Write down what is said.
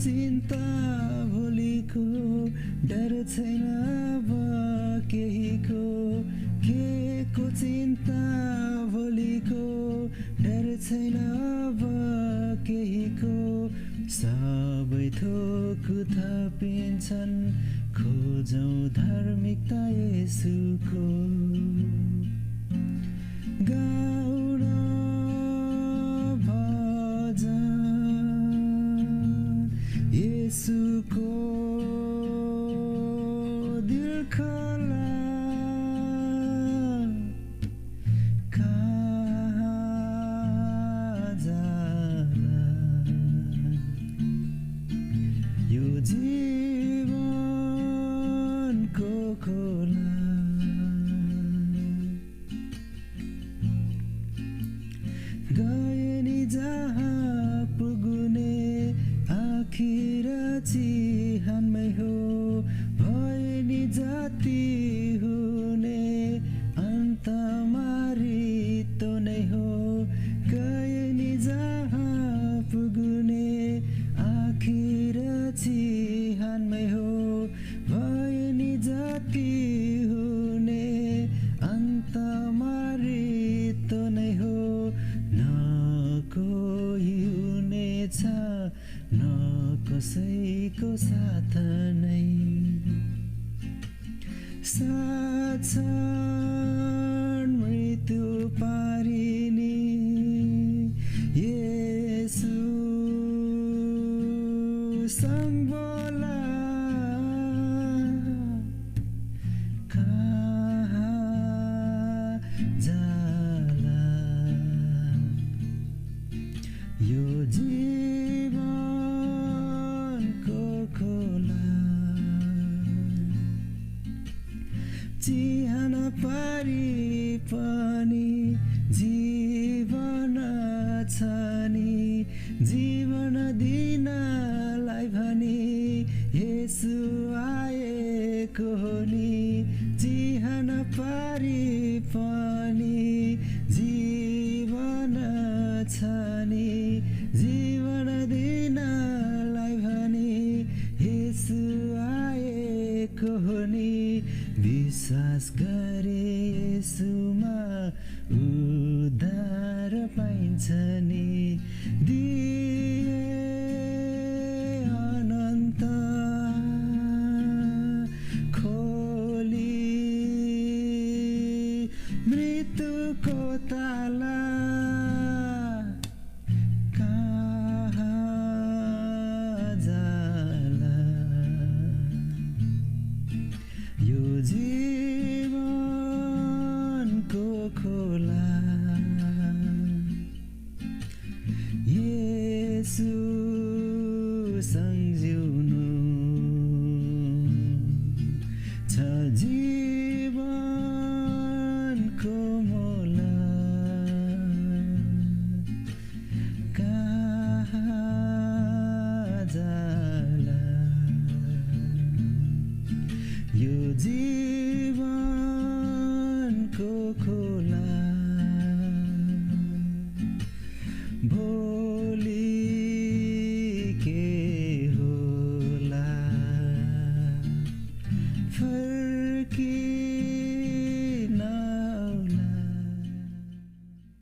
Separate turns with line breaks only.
चिन्ता भोलिको डर छैन अब केहीको के को चिन्ता भोलिको डर छैन अब केहीको सबै थोक थपिन्छन् खोजौँ धार्मिकता येशूको गाउन भजन येशूको दिल खोला जीवनको खोला गए नि जहाँ पुग्ने आखिर चिहानमै हो भए नि जति हुने अन्तमा रित्तो नै हो गए नि जहाँ पुग्ने आखिर चिहानमै हो भए नि जति हुने अन्तमा रित्तो नै हो न कोही हुनेछ न कसैको साथ नै साक्षण मृत्यु पारिने येशू सँग बोला कहाँ जाला यो जीवनको खोला चिहान पारी पनि जीवन छ नि जीवन दिनलाई भनी येशू आएको हो नि चिहान पारी पनि जीवन छ नि जीवन दिनलाई भनी येशू आएको हो नि विश्वास गरे येशूमा उद्धार पाइन्छ नि दिए अनन्त खोली मृत्युको ताला कहाँ जाला यो जीवनको खोला येशू सम्झिउनु छ जीवनको मोला कहाँ जाला यो जीवनको खोला भोलि के होला फर्की